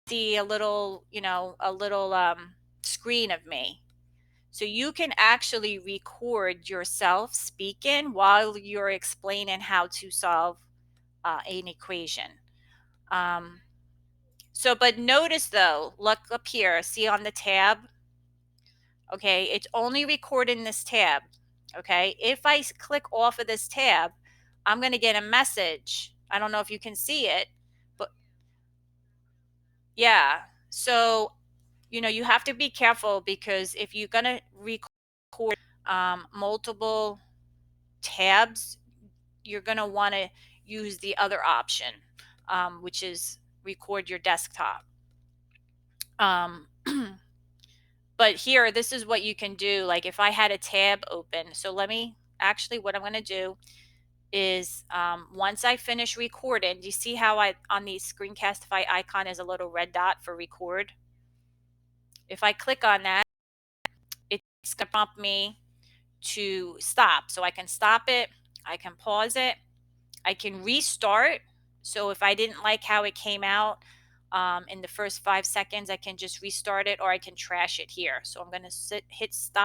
see a little, a little screen of me. So you can actually record yourself speaking while you're explaining how to solve an equation. Um, but notice though, look up here, see on the tab, okay, it's only recording this tab. Okay, if I click off of this tab, I'm going to get a message. I don't know if you can see it, but yeah. So, you have to be careful, because if you're going to record multiple tabs, you're going to want to use the other option, which is record your desktop. Um, but here, this is what you can do. Like if I had a tab open, so what I'm going to do is once I finish recording, do you see how on the Screencastify icon is a little red dot for record? If I click on that, it's going to prompt me to stop. So I can stop it, I can pause it, I can restart. So if I didn't like how it came out in the first 5 seconds, I can just restart it, or I can trash it here. So I'm going to hit stop.